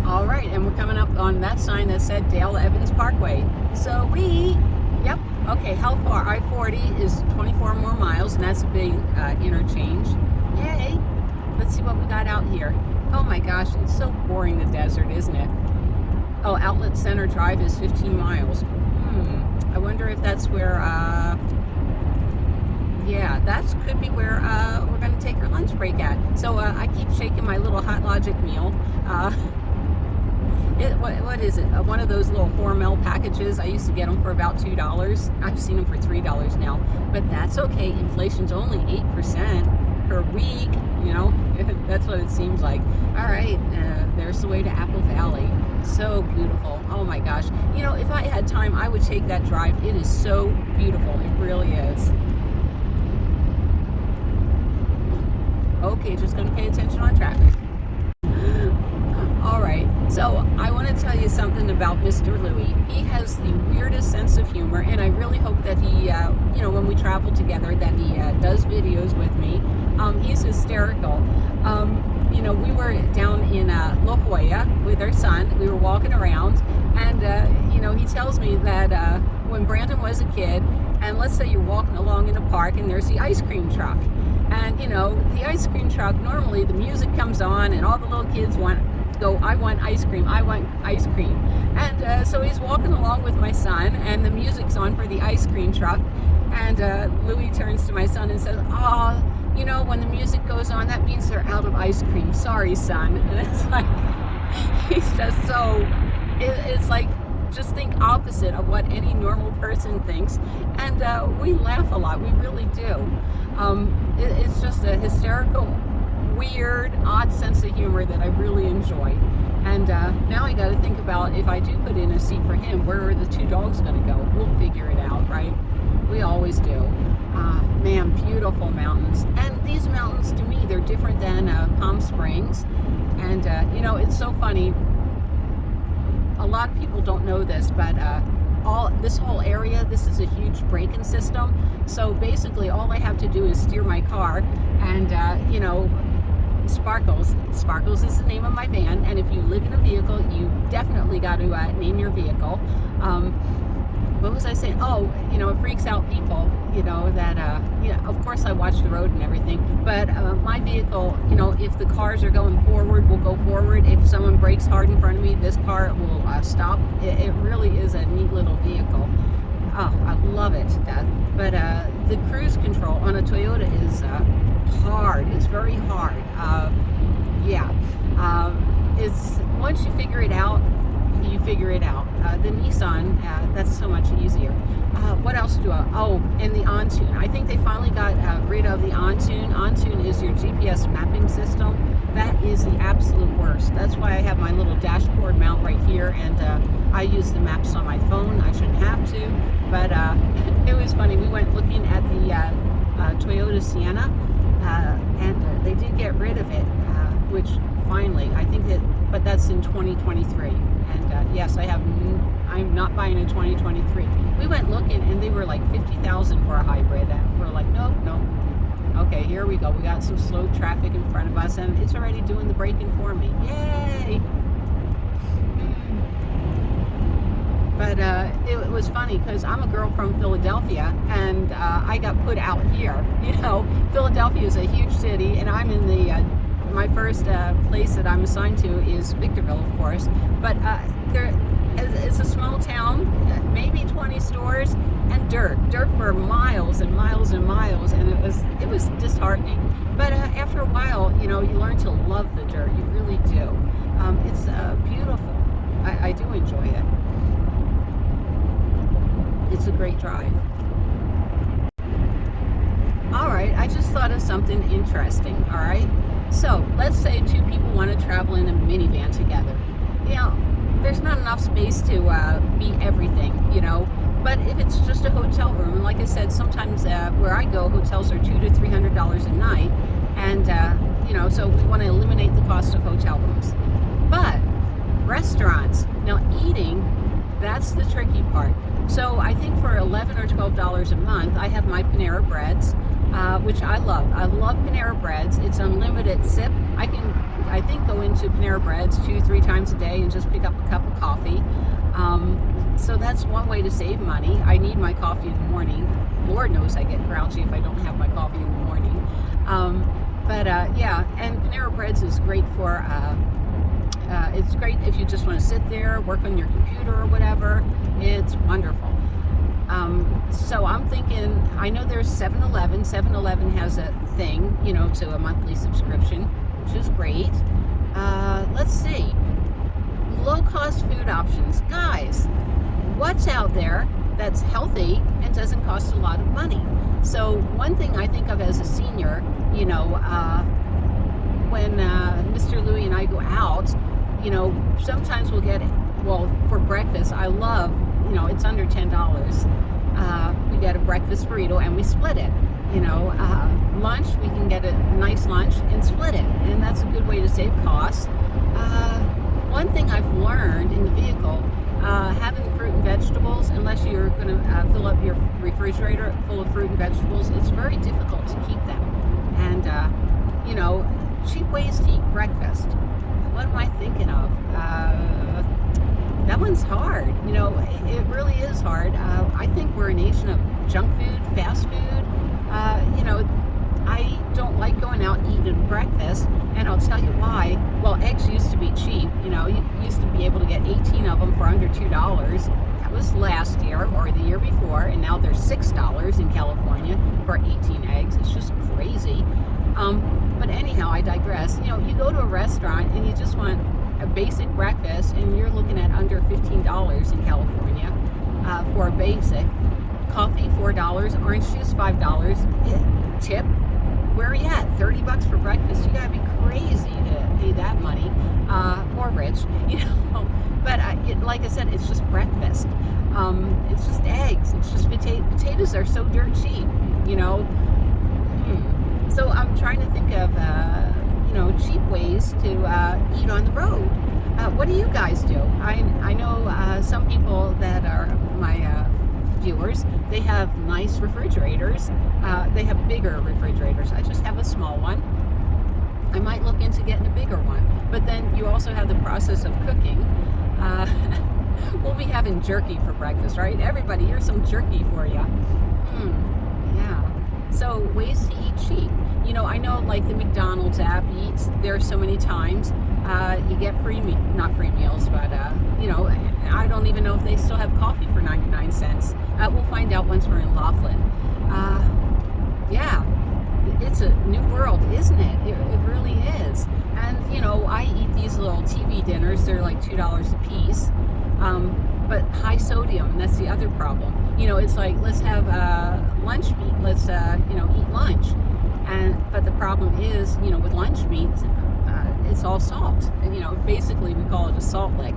All right, and we're coming up on that sign that said Dale Evans Parkway. So yep, okay, how far? I-40 is 24 more miles, and that's a big interchange. Yay! Let's see what we got out here. Oh my gosh, it's so boring, the desert, isn't it? Oh, Outlet Center Drive is 15 miles. I wonder if that's where, yeah, that could be where we're going to take our lunch break at. So I keep shaking my little Hot Logic meal. What is it? One of those little Hormel packages. I used to get them for about $2. I've seen them for $3 now, but that's okay. Inflation's only 8% per week. You know, that's what it seems like. All right, there's the way to Apple Valley. So beautiful. Oh my gosh. You know, if I had time, I would take that drive. It is so beautiful. It really is. Okay, just going to pay attention on traffic. All right, so I want to tell you something about Mr. Louie. He has the weirdest sense of humor, and I really hope that he, you know, when we travel together, that he does videos with me. He's hysterical. You know, we were down in La Jolla with our son. We were walking around, and, you know, he tells me that when Brandon was a kid, and let's say you're walking along in a park, and there's the ice cream truck. And, you know, the ice cream truck, normally the music comes on, and all the little kids go, I want ice cream, I want ice cream. And so he's walking along with my son, and the music's on for the ice cream truck. And Louis turns to my son and says, oh, you know, when the music goes on, that means they're out of ice cream. Sorry, son. And it's like, he's just so, it's like, just think opposite of what any normal person thinks. And we laugh a lot, we really do. It's just a hysterical, weird, odd sense of humor that I really enjoy. And now I got to think about, if I do put in a seat for him, where are the two dogs going to go? We'll figure it out, right? We always do. Man, beautiful mountains. And these mountains, to me, they're different than Palm Springs. And, you know, it's so funny. A lot of people don't know this, but this whole area, this is a huge braking system. So basically, all I have to do is steer my car, and, you know, Sparkles is the name of my van, and if you live in a vehicle, you definitely got to name your vehicle. What was I saying? Oh, you know, it freaks out people, you know, that, yeah, of course I watch the road and everything, but my vehicle, you know, if the cars are going forward, will go forward. If someone brakes hard in front of me, this car will stop. It really is a neat little vehicle. Oh, I love it to death. But the cruise control on a Toyota is hard. It's very hard. Yeah. It's, once you figure it out, you figure it out. The Nissan, that's so much easier. What else do I, oh, and the Ontune. I think they finally got rid of the Ontune. Ontune is your GPS mapping system. That is the absolute worst. That's why I have my little dashboard mount right here, and I use the maps on my phone. I shouldn't have to, but it was funny. We went looking at the Toyota Sienna, and they did get rid of it, which finally, I think that, but that's in 2023. And yes, I'm not buying a 2023. We went looking, and they were like $50,000 for a hybrid, and we're like, nope. Okay, here we go. We got some slow traffic in front of us, and it's already doing the braking for me. Yay! But it was funny, because I'm a girl from Philadelphia, and I got put out here. You know, Philadelphia is a huge city, and I'm in the my first place that I'm assigned to is Victorville, of course. But it's a small town, maybe 20 stores, and dirt for miles and miles and miles, and it was disheartening. But after a while, you know, you learn to love the dirt. You really do. It's beautiful. I do enjoy it. It's a great drive. All right, I just thought of something interesting. All right, so let's say two people want to travel in a minivan together. You know, there's not enough space to be everything, you know. But if it's just a hotel room, and like I said, sometimes where I go, hotels are $200 to $300 a night, and you know, so we want to eliminate the cost of hotel rooms. But restaurants, now eating, that's the tricky part. So I think for $11 or $12 a month, I have my Panera Breads. which I love. I love Panera Breads. It's unlimited sip. I think, go into Panera Breads 2-3 times a day and just pick up a cup of coffee. So that's one way to save money. I need my coffee in the morning. Lord knows I get grouchy if I don't have my coffee in the morning. Yeah, and Panera Breads is great for, it's great if you just want to sit there, work on your computer or whatever. It's wonderful. So I'm thinking, I know there's 7-Eleven. 7-Eleven has a thing, to a monthly subscription, which is great. Let's see. Low-cost food options. Guys, what's out there that's healthy and doesn't cost a lot of money? So one thing I think of as a senior, when Mr. Louie and I go out, sometimes we'll get, for breakfast, I love, it's under $10. We get a breakfast burrito and we split it. Lunch, we can get a nice lunch and split it. And that's a good way to save costs. One thing I've learned in the vehicle, having fruit and vegetables, unless you're going to fill up your refrigerator full of fruit and vegetables, it's very difficult to keep them. And, cheap ways to eat breakfast. What am I thinking of? That one's hard. It really is hard. I think we're a nation of junk food, fast food. I don't like going out and eating breakfast, and I'll tell you why. Well, eggs used to be cheap. You used to be able to get 18 of them for under $2. That was last year or the year before, and now they're $6 in California for 18 eggs. It's just crazy. But anyhow, I digress. You go to a restaurant and you just want a basic breakfast, and you're looking at under $15 in California for a basic. Coffee, $4. Orange juice, $5. Tip, where are you at? $30 for breakfast? You gotta be crazy to pay that money, or rich, But like I said, it's just breakfast. It's just eggs. It's just potatoes are so dirt cheap, So I'm trying to think of, cheap ways to eat on the road. What do you guys do? I know some people that are my viewers, they have nice refrigerators. They have bigger refrigerators. I just have a small one. I might look into getting a bigger one. But then you also have the process of cooking. We'll be having jerky for breakfast, right? Everybody, here's some jerky for you. Yeah. So ways to eat cheap. I know like the McDonald's app eats there so many times. You get not free meals, but I don't even know if they still have coffee for 99 cents. We'll find out once we're in Laughlin. Yeah, it's a new world, isn't it? It really is. And I eat these little TV dinners. They're like $2 a piece, but high sodium, and that's the other problem. It's like, let's have lunch meat. Let's eat lunch. But the problem is, with lunch meat, it's all salt. And, basically we call it a salt lick.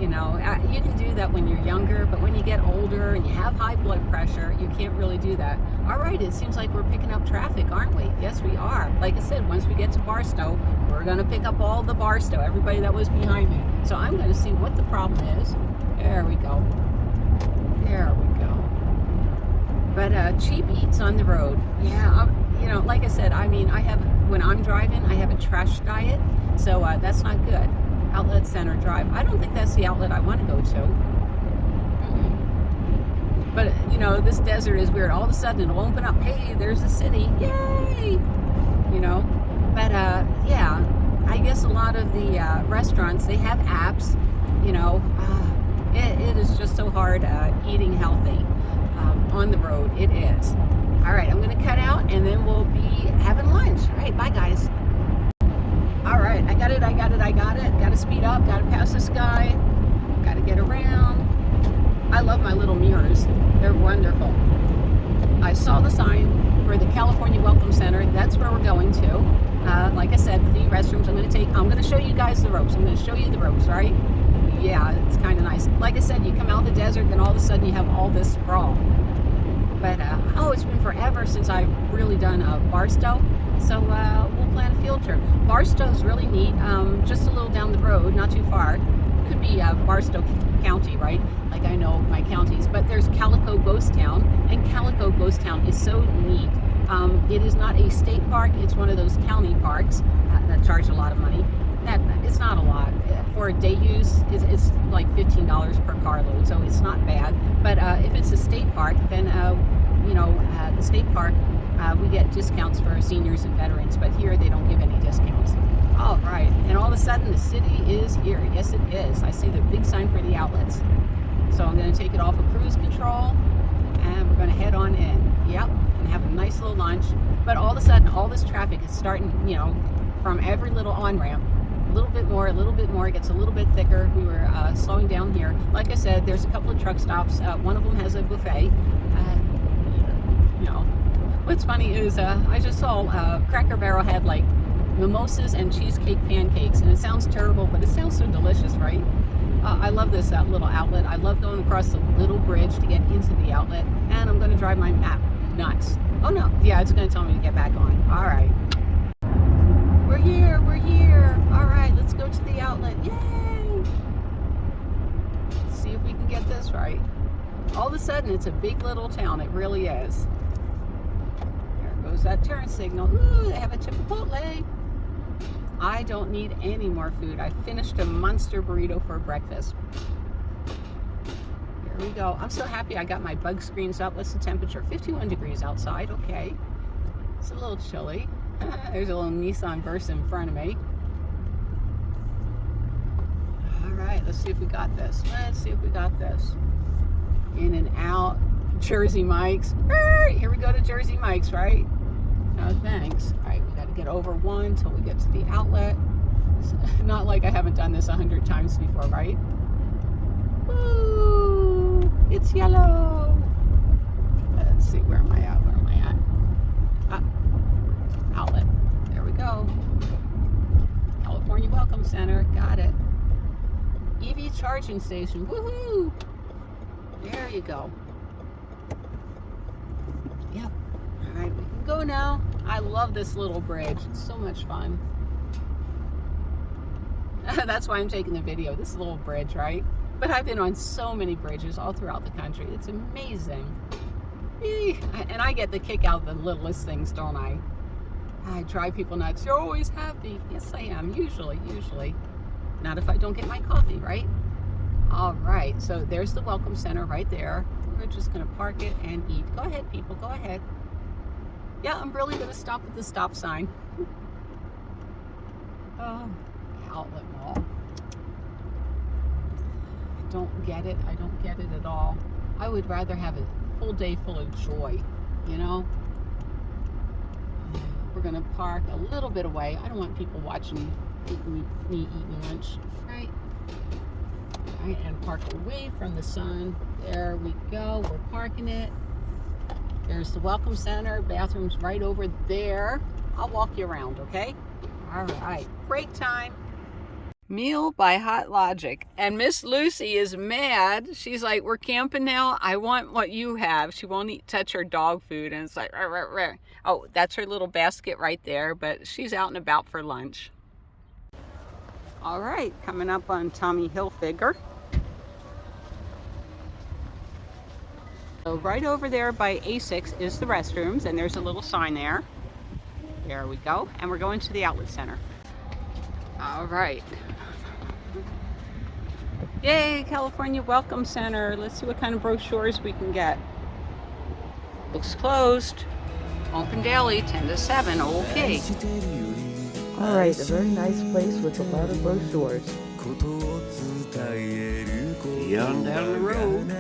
You can do that when you're younger, but when you get older and you have high blood pressure, you can't really do that. All right, it seems like we're picking up traffic, aren't we? Yes, we are. Like I said, once we get to Barstow, we're going to pick up all the Barstow, everybody that was behind me. So I'm going to see what the problem is. There we go. There we go. But cheap eats on the road. Yeah, like I said, when I'm driving, I have a trash diet, so that's not good. Outlet Center Drive. I don't think that's the outlet I want to go to. But, this desert is weird. All of a sudden it'll open up. Hey, there's a city. Yay! But, yeah, I guess a lot of the restaurants, they have apps. It is just so hard eating healthy on the road. It is. All right, I'm going to cut out, and then we'll be having lunch. All right, bye, guys. All right, I got it. Got to speed up, got to pass this guy, got to get around. I love my little mirrors. They're wonderful. I saw the sign for the California Welcome Center. That's where we're going to. Like I said, the restrooms I'm going to show you guys the ropes. I'm going to show you the ropes, right? Yeah, it's kind of nice. Like I said, you come out of the desert, then all of a sudden you have all this sprawl. But, it's been forever since I've really done Barstow. So we'll plan a field trip. Barstow's really neat, just a little down the road, not too far. Could be Barstow County, right? Like I know my counties. But there's Calico Ghost Town, and Calico Ghost Town is so neat. It is not a state park. It's one of those county parks that charge a lot of money. It's not a lot. For day use, it's like $15 per carload, so it's not bad. But if it's a state park, then the state park, we get discounts for seniors and veterans, but here they don't give any discounts. All right, and all of a sudden the city is here. Yes, it is. I see the big sign for the outlets. So I'm going to take it off of cruise control, and we're going to head on in. Yep, and have a nice little lunch. But all of a sudden, all this traffic is starting, from every little on-ramp. A little bit more, it gets a little bit thicker. We were slowing down here. Like I said, there's a couple of truck stops. One of them has a buffet. What's funny is I just saw Cracker Barrel had like mimosas and cheesecake pancakes, and it sounds terrible, but it sounds so delicious, right? I love this little outlet. I love going across the little bridge to get into the outlet, and I'm going to drive my map nuts. Oh no, yeah, it's going to tell me to get back on. All right. We're here. All right, let's go to the outlet. Yay! Let's see if we can get this right. All of a sudden, it's a big little town. It really is. There goes that turn signal. Ooh, they have a Chipotle. I don't need any more food. I finished a monster burrito for breakfast. Here we go. I'm so happy I got my bug screens up. What's the temperature? 51 degrees outside. Okay. It's a little chilly. There's a little Nissan Versa in front of me. All right, let's see if we got this. In and out. Jersey Mike's. Here we go to Jersey Mike's, right? No, thanks. All right, we got to get over one until we get to the outlet. It's not like I haven't done this 100 times before, right? Woo! It's yellow. Let's see, where am I at? Outlet. There we go. California Welcome Center. Got it. EV charging station. Woohoo! There you go. Yep. All right, we can go now. I love this little bridge. It's so much fun. That's why I'm taking the video. This little bridge, right? But I've been on so many bridges all throughout the country. It's amazing. And I get the kick out of the littlest things, don't I? I drive people nuts. You're always happy. Yes, I am. Usually. Not if I don't get my coffee, right? All right. So there's the Welcome Center right there. We're just going to park it and eat. Go ahead, people. Go ahead. Yeah, I'm really going to stop at the stop sign. Oh, outlet mall. I don't get it. I don't get it at all. I would rather have a full day full of joy, We're going to park a little bit away. I don't want people watching me eating lunch, right? All right, and park away from the sun. There we go. We're parking it. There's the Welcome Center. Bathroom's right over there. I'll walk you around, okay? All right. Break time. Meal by Hot Logic. And Miss Lucy is mad. She's like, we're camping now. I want what you have. She won't touch her dog food. And it's like, rah, rah, rah. Oh, that's her little basket right there. But she's out and about for lunch. All right. Coming up on Tommy Hilfiger. So right over there by A6 is the restrooms. And there's a little sign there. There we go. And we're going to the outlet center. All right. Yay, California Welcome Center. Let's see what kind of brochures we can get. Looks closed. Open daily, 10 to 7. Okay. All right, a very nice place with a lot of brochures. See you on down the road.